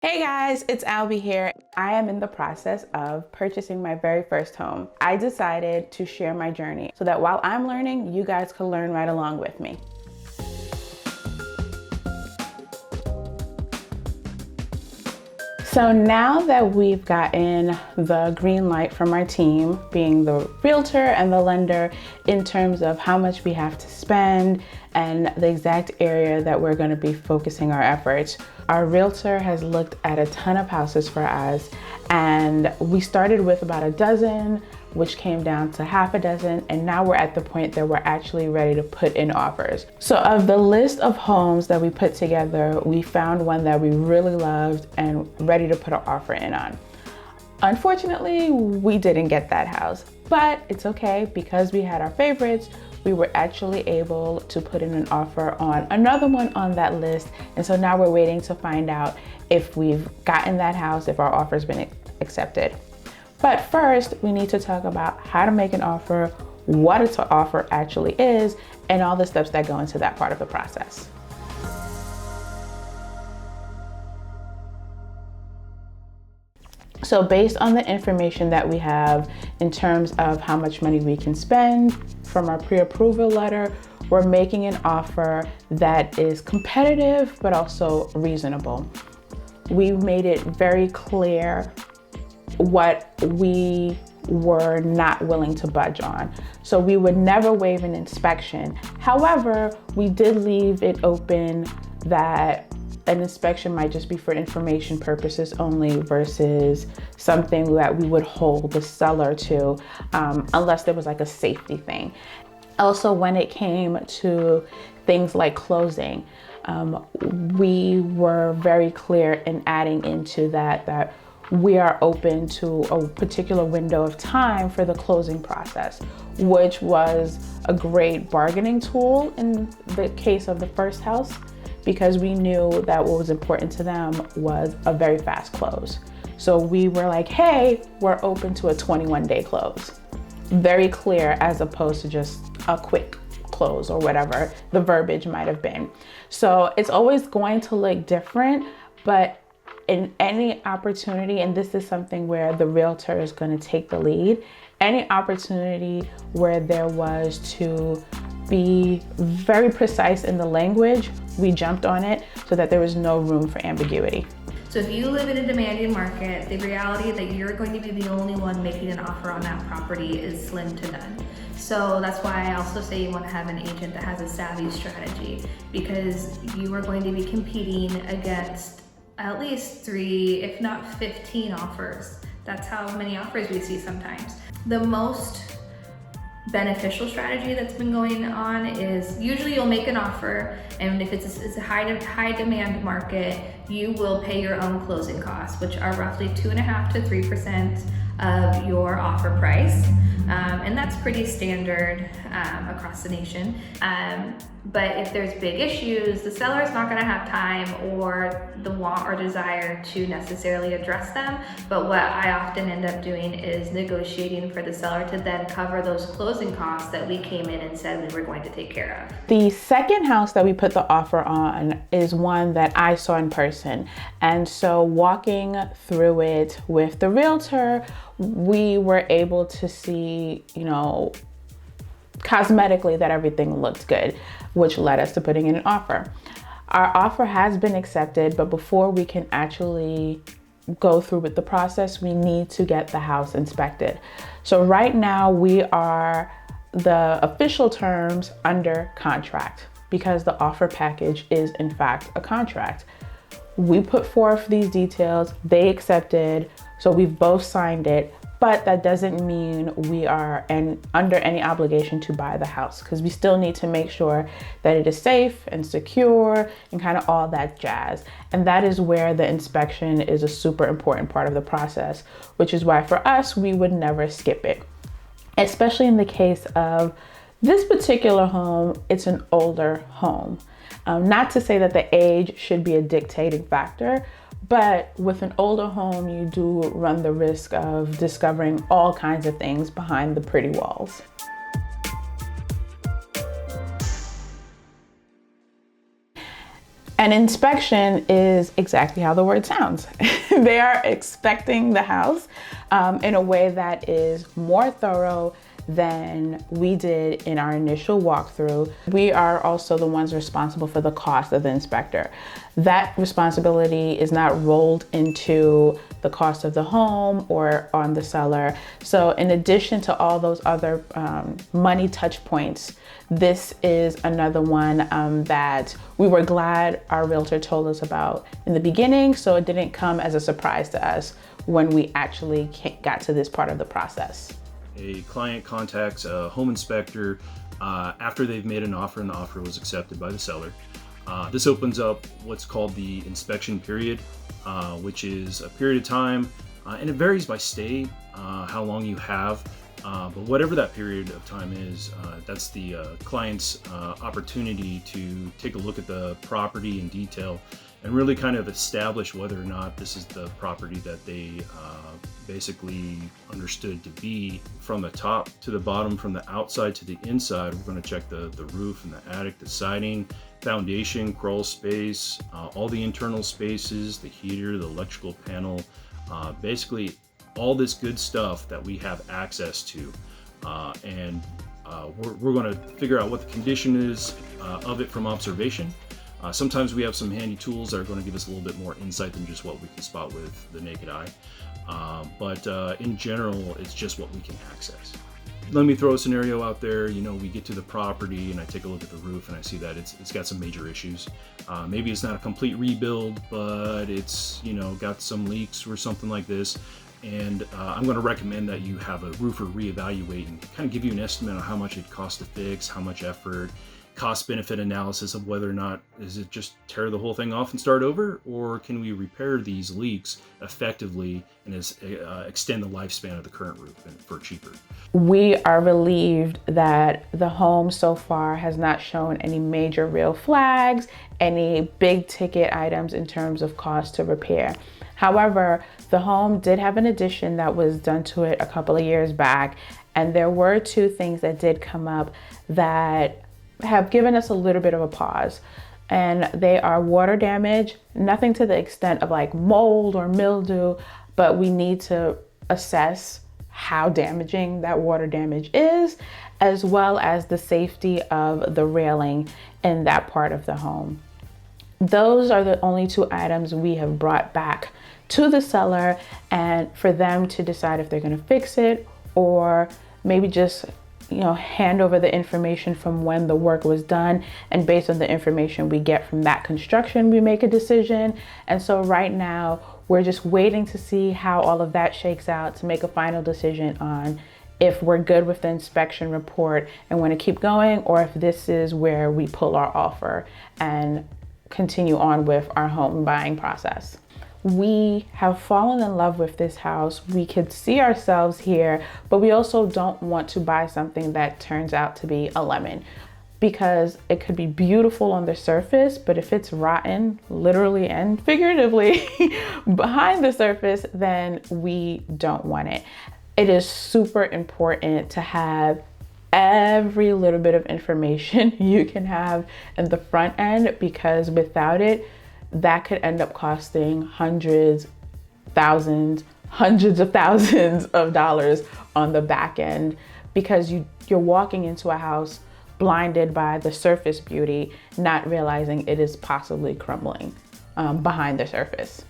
Hey guys, it's Albie here. I am in the process of purchasing my very first home. I decided to share my journey so that while I'm learning, you guys can learn right along with me. So now that we've gotten the green light from our team, being the realtor and the lender, in terms of how much we have to spend and the exact area that we're going to be focusing our efforts, our realtor has looked at a ton of houses for us, and we started with about a dozen, which came down to half a dozen, and now we're at the point that we're actually ready to put in offers. So of the list of homes that we put together, we found one that we really loved and ready to put an offer in on. Unfortunately, we didn't get that house, but it's okay because we had our favorites. We were actually able to put in an offer on another one on that list. And so now we're waiting to find out if we've gotten that house, if our offer's been accepted. But first, we need to talk about how to make an offer, what an offer actually is, and all the steps that go into that part of the process. So based on the information that we have in terms of how much money we can spend from our pre-approval letter, we're making an offer that is competitive but also reasonable. We've made it very clear what we were not willing to budge on. So we would never waive an inspection. However, we did leave it open that an inspection might just be for information purposes only versus something that we would hold the seller to unless there was like a safety thing. Also, when it came to things like closing, we were very clear in adding into that we are open to a particular window of time for the closing process, which was a great bargaining tool in the case of the first house, because we knew that what was important to them was a very fast close. So we were like, hey, we're open to a 21-day close. Very clear, as opposed to just a quick close or whatever the verbiage might have been. So it's always going to look different, but in any opportunity, and this is something where the realtor is going to take the lead, any opportunity where there was to be very precise in the language, we jumped on it so that there was no room for ambiguity. So if you live in a demanding market, the reality that you're going to be the only one making an offer on that property is slim to none. So that's why I also say you want to have an agent that has a savvy strategy, because you are going to be competing against at least 3, if not 15 offers. That's how many offers we see sometimes. The most beneficial strategy that's been going on is usually you'll make an offer, and if it's a high demand market, you will pay your own closing costs, which are roughly 2.5% to 3% of your offer price. And that's pretty standard across the nation. But if there's big issues, the seller is not going to have time or the want or desire to necessarily address them. But what I often end up doing is negotiating for the seller to then cover those closing costs that we came in and said we were going to take care of. The second house that we put the offer on is one that I saw in person. And so walking through it with the realtor, we were able to see, cosmetically that everything looked good, which led us to putting in an offer. Our offer has been accepted, but before we can actually go through with the process, we need to get the house inspected. So right now we are the official terms under contract, because the offer package is in fact a contract. We put forth these details, they accepted, so we've both signed it. But that doesn't mean we are under any obligation to buy the house, because we still need to make sure that it is safe and secure and kind of all that jazz. And that is where the inspection is a super important part of the process, which is why for us, we would never skip it. Especially in the case of this particular home, it's an older home. Not to say that the age should be a dictating factor, but with an older home, you do run the risk of discovering all kinds of things behind the pretty walls. An inspection is exactly how the word sounds. They are inspecting the house in a way that is more thorough than we did in our initial walkthrough. We are also the ones responsible for the cost of the inspector. That responsibility is not rolled into the cost of the home or on the seller. So in addition to all those other money touch points, this is another one that we were glad our realtor told us about in the beginning, so it didn't come as a surprise to us when we actually got to this part of the process. A client contacts a home inspector after they've made an offer and the offer was accepted by the seller. This opens up what's called the inspection period, which is a period of time, and it varies by state, how long you have, but whatever that period of time is, that's the client's opportunity to take a look at the property in detail and really kind of establish whether or not this is the property that they basically understood to be. From the top to the bottom, from the outside to the inside, we're going to check the roof and the attic, the siding, foundation, crawl space, all the internal spaces, the heater, the electrical panel, basically all this good stuff that we have access to. We're going to figure out what the condition is of it from observation. Sometimes we have some handy tools that are going to give us a little bit more insight than just what we can spot with the naked eye. But in general, it's just what we can access. Let me throw a scenario out there. You know, we get to the property and I take a look at the roof and I see that it's got some major issues. Maybe it's not a complete rebuild, but it's, you know, got some leaks or something like this. And I'm going to recommend that you have a roofer reevaluate and kind of give you an estimate on how much it costs to fix, how much effort, cost-benefit analysis of whether or not is it just tear the whole thing off and start over, or can we repair these leaks effectively and extend the lifespan of the current roof for cheaper. We are relieved that the home so far has not shown any major real flags, any big ticket items in terms of cost to repair. However, the home did have an addition that was done to it a couple of years back, and there were two things that did come up that have given us a little bit of a pause. And they are water damage, nothing to the extent of like mold or mildew, but we need to assess how damaging that water damage is, as well as the safety of the railing in that part of the home. Those are the only two items we have brought back to the seller, and for them to decide if they're going to fix it or maybe just, you know, hand over the information from when the work was done, and based on the information we get from that construction, we make a decision. And so right now we're just waiting to see how all of that shakes out to make a final decision on if we're good with the inspection report and want to keep going, or if this is where we pull our offer and continue on with our home buying process. We have fallen in love with this house. We could see ourselves here, but we also don't want to buy something that turns out to be a lemon, because it could be beautiful on the surface, but if it's rotten, literally and figuratively, behind the surface, then we don't want it. It is super important to have every little bit of information you can have in the front end, because without it, that could end up costing hundreds of thousands of dollars on the back end, because you're walking into a house blinded by the surface beauty, not realizing it is possibly crumbling behind the surface.